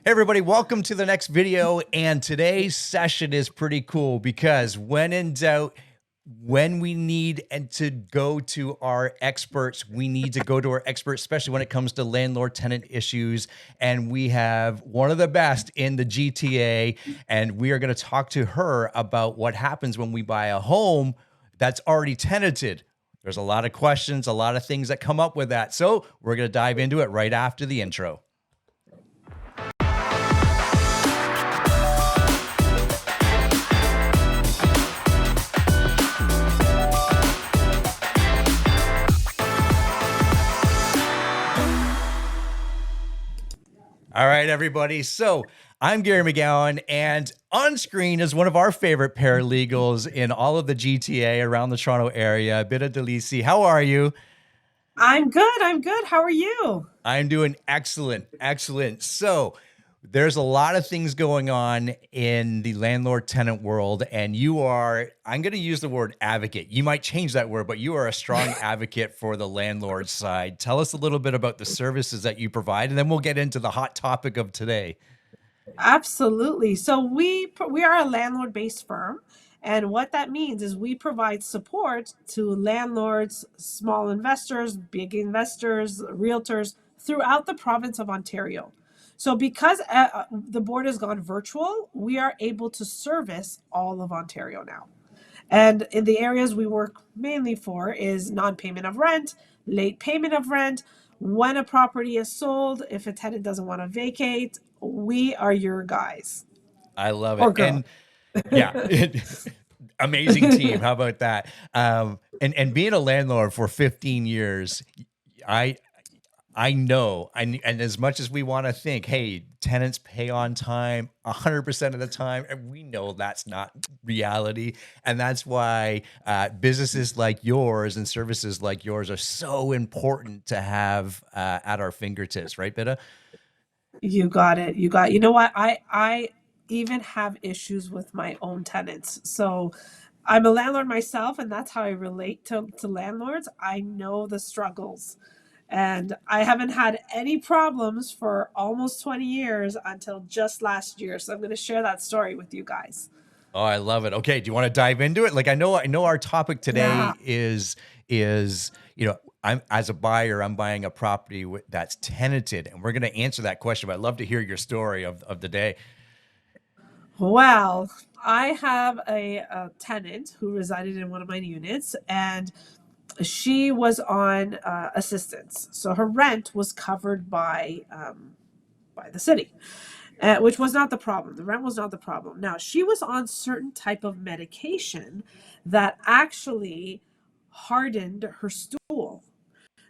Hey everybody, welcome to the next video. And today's session is pretty cool because when in doubt, when we need and to go to our experts, we need to go to our experts, especially when it comes to landlord tenant issues. And we have one of the best in the GTA, and we are going to talk to her about what happens when we buy a home that's already tenanted. There's a lot of questions, a lot of things that come up with that. So we're going to dive into it right after the intro. All right, everybody. So I'm Gary McGowan, and on screen is one of our favorite paralegals in all of the GTA around the Toronto area, Bita Di Lisi. How are you? I'm good. I'm good. How are you? I'm doing excellent. Excellent. So there's a lot of things going on in the landlord tenant world, and you are, I'm going to use the word advocate. You might change that word, but you are a strong advocate for the landlord side. Tell us a little bit about the services that you provide, and then we'll get into the hot topic of today. Absolutely. So we are a landlord-based firm, and what that means is we provide support to landlords, small investors, big investors, realtors throughout the province of Ontario. So because the board has gone virtual, we are able to service all of Ontario now. And in the areas we work mainly for is non-payment of rent, late payment of rent, when a property is sold, if a tenant doesn't want to vacate, we are your guys I love or it. girl. And yeah, amazing team. How about that? And being a landlord for 15 years, I I know, and as much as we want to think, hey, tenants pay on time 100% of the time, and we know that's not reality, and that's why businesses like yours and services like yours are so important to have at our fingertips, right, Bita? You got it. You know what? I even have issues with my own tenants. So I'm a landlord myself, and that's how I relate to landlords. I know the struggles. And I haven't had any problems for almost 20 years until just last year. So I'm going to share that story with you guys. Oh, I love it. Okay, do you want to dive into it? Like I know our topic Yeah. today is I'm as a buyer, I'm buying a property that's tenanted, and we're going to answer that question. But I'd love to hear your story of the day. Well, I have a tenant who resided in one of my units, and she was on assistance. So her rent was covered by the city, which was not the problem. The rent was not the problem. Now, she was on certain type of medication that actually hardened her stool.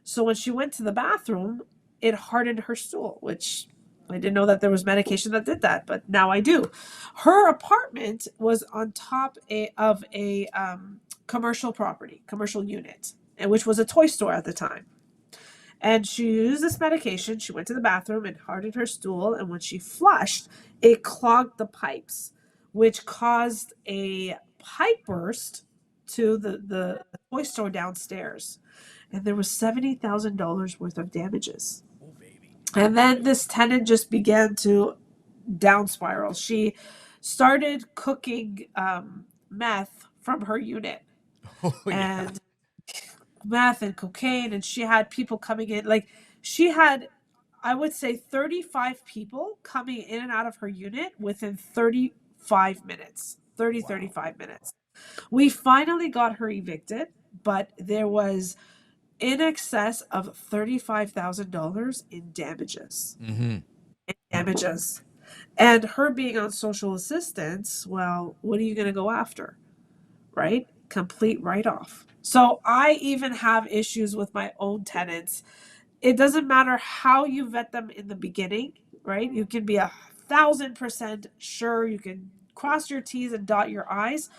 So when she went to the bathroom, it hardened her stool, which I didn't know that there was medication that did that, but now I do. Her apartment was on top of a commercial property, commercial unit, and which was a toy store at the time. And she used this medication. She went to the bathroom and hardened her stool. And when she flushed, it clogged the pipes, which caused a pipe burst to the toy store downstairs. And there was $70,000 worth of damages. Oh, baby. And then this tenant just began to down spiral. She started cooking meth from her unit. Oh, yeah. And meth and cocaine, and she had people coming in. Like, she had, I would say, 35 people coming in and out of her unit within 35 minutes. 30, Wow. 35 minutes. We finally got her evicted, but there was in excess of $35,000 in damages. Mm-hmm. Damages. And her being on social assistance, well, what are you going to go after? Right? Complete write off. So I even have issues with my own tenants. It doesn't matter how you vet them in the beginning, right? You can be 1,000% sure. You can cross your T's and dot your I's.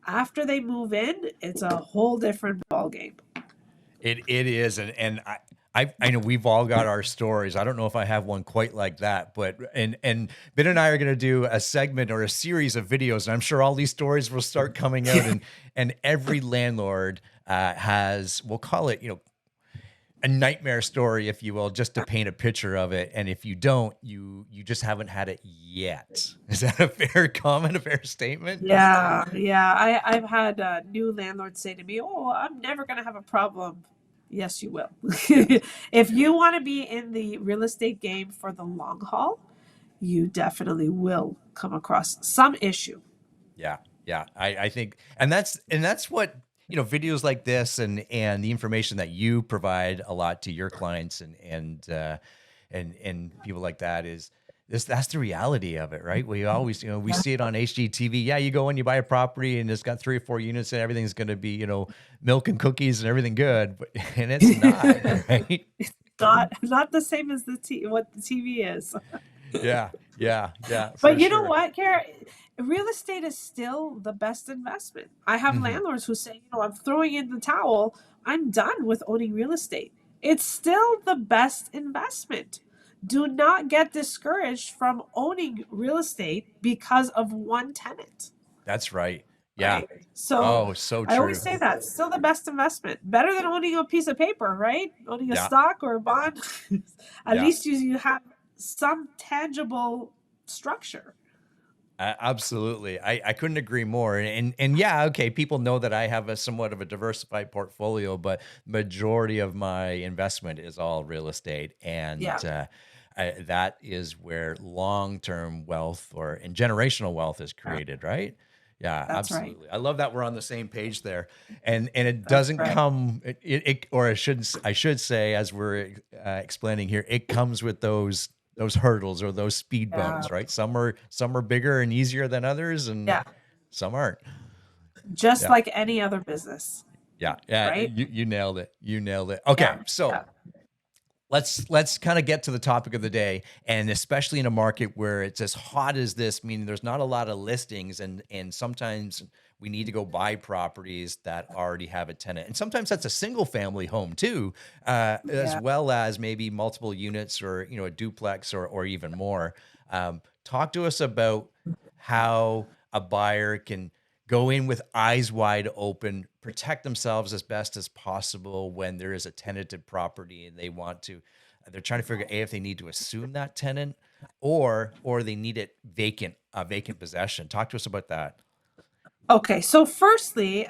After they move in, it's a whole different ballgame. It is, and I know we've all got our stories. I don't know if I have one quite like that, but and Ben and I are going to do a segment or a series of videos, and I'm sure all these stories will start coming out, and every landlord has, we'll call it, a nightmare story, if you will, just to paint a picture of it. And if you don't, you just haven't had it yet. Is that a fair comment, a fair statement? Yeah. I've had new landlords say to me, "Oh, I'm never going to have a problem." Yes, you will. If you want to be in the real estate game for the long haul, you definitely will come across some issue. Yeah, yeah. I think, and that's what, videos like this and the information that you provide a lot to your clients and people like that is this. That's the reality of it, right? We always, we Yeah, see it on HGTV. Yeah, you go in, you buy a property, and it's got 3 or 4 units, and everything's going to be, milk and cookies and everything good, but and it's not, right? not the same as what the TV is. Yeah, yeah, yeah, for But you know sure. what, Kara? Real estate is still the best investment. I have Hmm. landlords who say, I'm throwing in the towel. I'm done with owning real estate. It's still the best investment. Do not get discouraged from owning real estate because of one tenant, That's right. Yeah. right? So Oh, so I always true. say that still the best investment. Better than owning a piece of paper, right? Owning a Yeah. stock or a bond. At Yeah. least you have some tangible structure. Absolutely. I couldn't agree more. And yeah, okay, people know that I have a somewhat of a diversified portfolio, but majority of my investment is all real estate. And Yeah. that is where long-term wealth or and generational wealth is Yeah, created, right? Yeah, that's right. absolutely. I love that we're on the same page there. And it That's doesn't right. come or I should say, as we're explaining here, it comes with those hurdles or those speed Yeah. bumps, right? Some are bigger and easier than others, and Yeah. some aren't. Just Yeah, like any other business, yeah, yeah. right? You nailed it. You nailed it. Okay, Yeah. so Yeah. let's kind of get to the topic of the day, and especially in a market where it's as hot as this, meaning there's not a lot of listings, and sometimes we need to go buy properties that already have a tenant, and sometimes that's a single family home too, as Yeah. well as maybe multiple units or a duplex or even more. Talk to us about how a buyer can go in with eyes wide open, protect themselves as best as possible when there is a tenanted property and they're trying to figure out if they need to assume that tenant or they need it vacant possession. Talk to us about that. Okay. So, firstly,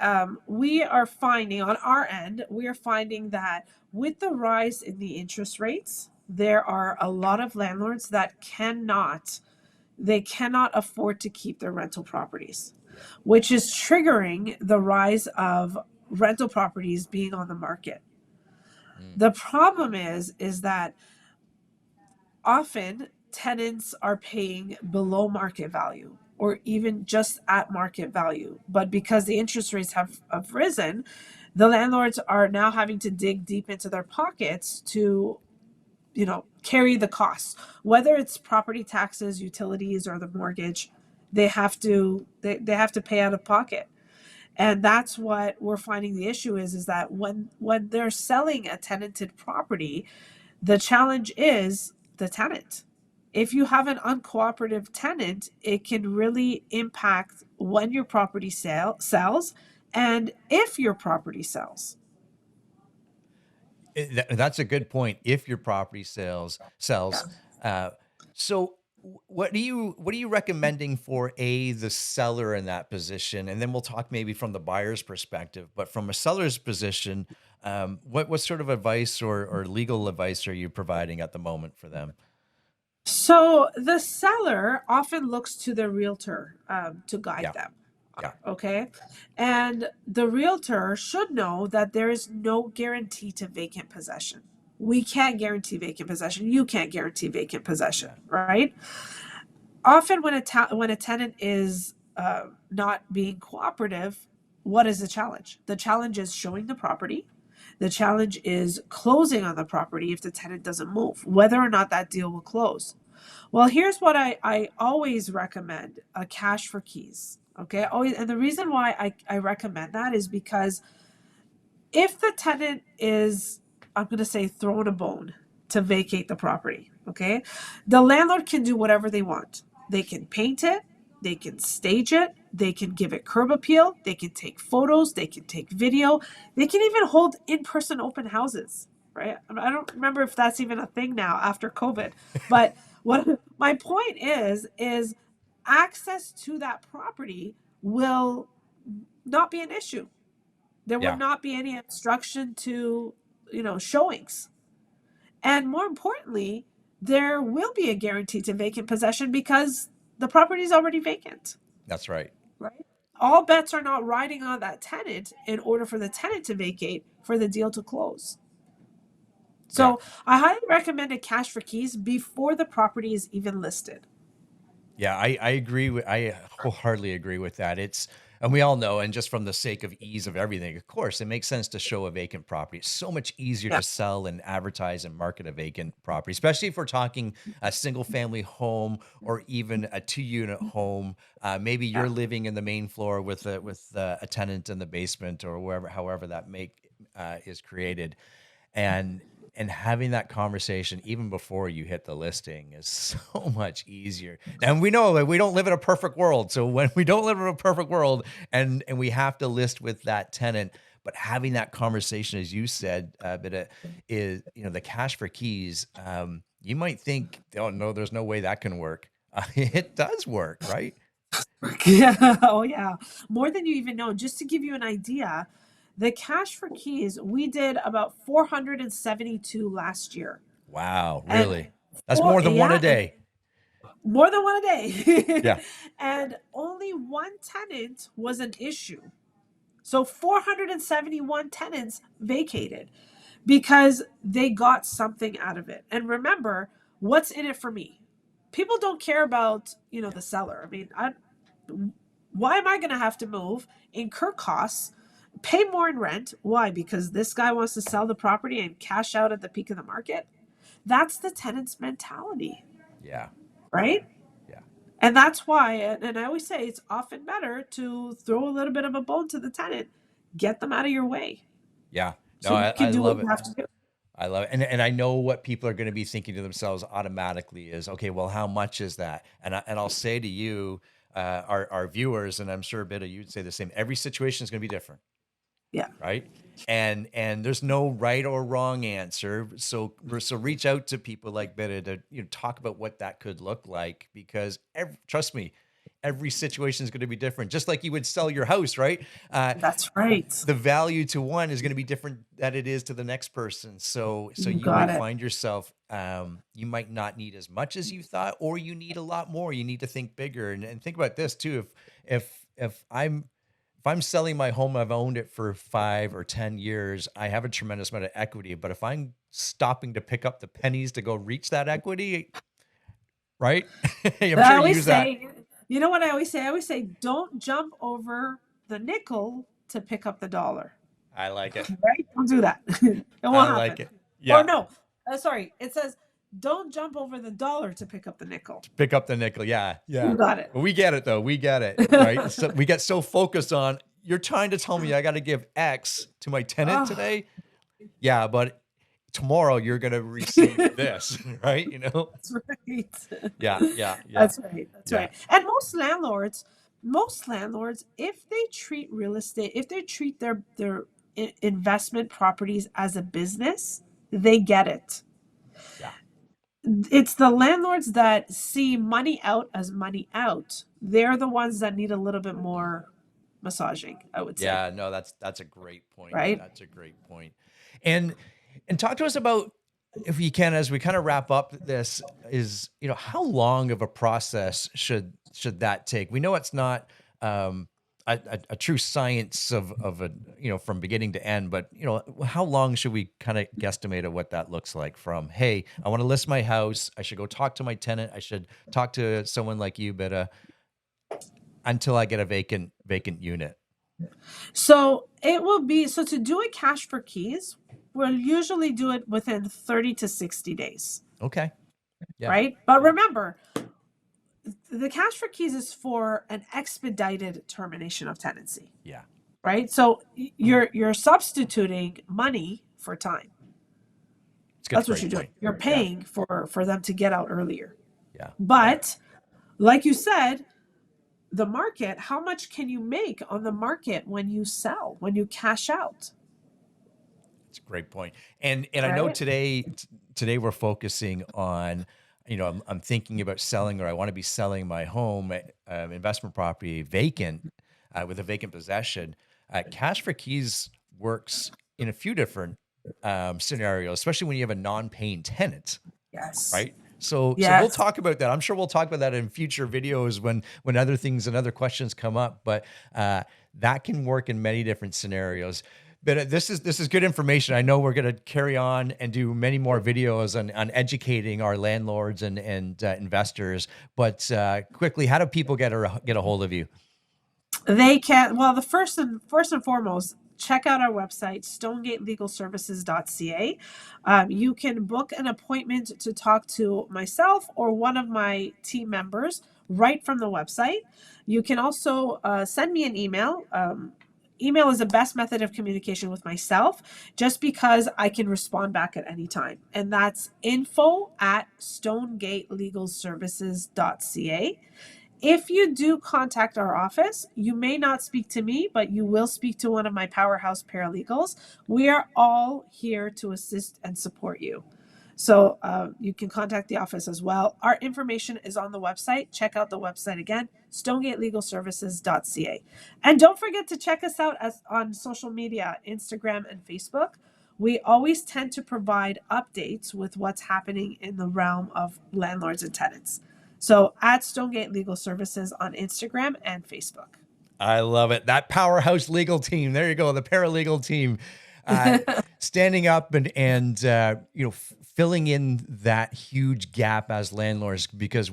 we are finding on our end, we are finding that with the rise in the interest rates, there are a lot of landlords that cannot afford to keep their rental properties, Yeah. which is triggering the rise of rental properties being on the market. Mm, The problem is that often tenants are paying below market value or even just at market value. But because the interest rates have risen, the landlords are now having to dig deep into their pockets to, carry the costs, whether it's property taxes, utilities, or the mortgage. They have to pay out of pocket. And that's what we're finding the issue is that when they're selling a tenanted property, the challenge is the tenant. If you have an uncooperative tenant, it can really impact when your property sells and if your property sells. That's a good point. If your property Yeah. sells, uh, so what are you recommending for the seller in that position, and then we'll talk maybe from the buyer's perspective. But from a seller's position, what sort of advice or legal advice are you providing at the moment for them? So the seller often looks to the realtor to guide Yeah, them. yeah, Okay. And the realtor should know that there is no guarantee to vacant possession. We can't guarantee vacant possession. You can't guarantee vacant possession, yeah. right? Often, when a tenant is not being cooperative, what is the challenge? The challenge is showing the property. The challenge is closing on the property if the tenant doesn't move, whether or not that deal will close. Well, here's what I always recommend: a cash for keys. Okay. Always, and the reason why I recommend that is because if the tenant is, I'm going to say, throwing a bone to vacate the property, okay, the landlord can do whatever they want. They can paint it, they can stage it, they can give it curb appeal, they can take photos, they can take video, they can even hold in person open houses. right? I don't remember if that's even a thing now after COVID. But what my point is access to that property will not be an issue. There would Yeah, not be any obstruction to, showings. And more importantly, there will be a guarantee to vacant possession because the property is already vacant, that's right. right? All bets are not riding on that tenant in order for the tenant to vacate for the deal to close. Yeah. So I highly recommend a cash for keys before the property is even listed. Yeah, I agree with, I wholeheartedly agree with that. And we all know, and just from the sake of ease of everything, of course, it makes sense to show a vacant property. It's so much easier Yeah. to sell and advertise and market a vacant property, especially if we're talking a single family home or even a 2-unit home. Maybe Yeah. you're living in the main floor with a tenant in the basement or wherever, however that is created. and and having that conversation even before you hit the listing is so much easier. And we know that we don't live in a perfect world. So when we don't live in a perfect world and we have to list with that tenant, but having that conversation, as you said, Bita, is, the cash for keys, you might think, oh no, there's no way that can work. It does work, right? Yeah. Oh, yeah. More than you even know. Just to give you an idea, the cash for keys, we did about 472 last year. Wow, And really? That's more than one a and day. more than one a day. Yeah. And only one tenant was an issue. So 471 tenants vacated because they got something out of it. And remember, what's in it for me? People don't care about, the seller. I mean, why am I going to have to move, incur costs, pay more in rent? Why? Because this guy wants to sell the property and cash out at the peak of the market? That's the tenant's mentality, Yeah. right? Yeah. And that's why, and I always say it's often better to throw a little bit of a bone to the tenant, get them out of your way Yeah. No, so you I can do what love you it. have to do. I love it. And I know what people are going to be thinking to themselves automatically is, okay, well, how much is that? And I'll say to you, our viewers, and I'm sure Bita, you'd say the same. Every situation is going to be different, Yeah. right? And there's no right or wrong answer. So reach out to people like Bita to talk about what that could look like, because trust me, every situation is going to be different. Just like you would sell your house, right? That's right. The value to one is going to be different that it is to the next person. So You you got might it. find yourself, you might not need as much as you thought, or you need a lot more. You need to think bigger and think about this too. If I'm selling my home, I've owned it for 5 or 10 years, I have a tremendous amount of equity. But if I'm stopping to pick up the pennies to go reach that equity, right? I'm I sure you always use that. say, you know what I always say? I always say, don't jump over the nickel to pick up the dollar. I like it. Right? Don't do that. It I won't like happen. it. Or Yeah. no, sorry. It says, don't jump over the dollar to pick up the nickel. Pick up the nickel. Yeah. You Yeah. got it. But we get it though. We get it. Right. So we get so focused on, you're trying to tell me I got to give X to my tenant Oh, today. Yeah. But tomorrow you're going to receive this, right? that's right. Yeah. Yeah. Yeah. That's right. That's Yeah. right. And most landlords, if they treat real estate, if they treat their investment properties as a business, they get it. Yeah. It's the landlords that see money out as money out. They're the ones that need a little bit more massaging, I would say. Yeah. No, that's a great point. Right? That's a great point. And, and talk to us about, if you can, as we kind of wrap up this, is, how long of a process should that take? We know it's not a true science of a, from beginning to end, but how long should we kind of guesstimate at what that looks like from, hey, I want to list my house, I should go talk to my tenant, I should talk to someone like you, but until I get a vacant unit. So to do a cash for keys, we'll usually do it within 30 to 60 days. Okay. Yeah. Right? But remember, the cash for keys is for an expedited termination of tenancy. Yeah. Right? So you're substituting money for time. That's what you're doing. You're paying for them to get out earlier. Yeah. But like you said, the market, how much can you make on the market when you sell, when you cash out? It's a great point. And I know right? today we're focusing on, I'm thinking about selling, or I want to be selling my home, investment property vacant, with a vacant possession. Cash for keys works in a few different scenarios, especially when you have a non-paying tenant, Yes. right? So we'll Yes. talk about that. I'm sure we'll talk about that in future videos when other things and other questions come up. But that can work in many different scenarios. But this is good information. I know we're going to carry on and do many more videos on educating our landlords and investors. But quickly, how do people get a hold of you? They can, well, the first and foremost, check out our website, stonegatelegalservices.ca. You can book an appointment to talk to myself or one of my team members right from the website. You can also send me an email. Email is the best method of communication with myself just because I can respond back at any time. And that's info@stonegatelegalservices.ca. If you do contact our office, you may not speak to me, but you will speak to one of my powerhouse paralegals. We are all here to assist and support you. So you can contact the office as well. Our information is on the website. Check out the website again, stonegatelegalservices.ca. And don't forget to check us out on social media, Instagram and Facebook. We always tend to provide updates with what's happening in the realm of landlords and tenants. So at Stonegate Legal Services on Instagram and Facebook. I love it. That powerhouse legal team. There you go. The paralegal team, uh, standing up and filling in that huge gap as landlords, because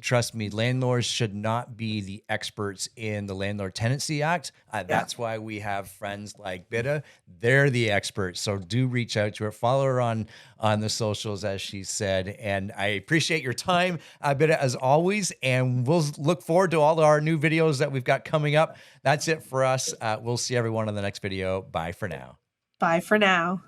trust me, landlords should not be the experts in the Landlord Tenancy Act. Yeah. That's why we have friends like Bita. They're the experts. So do reach out to her. Follow her on the socials, as she said. And I appreciate your time, Bita, as always. And we'll look forward to all our new videos that we've got coming up. That's it for us. We'll see everyone in the next video. Bye for now. Bye for now.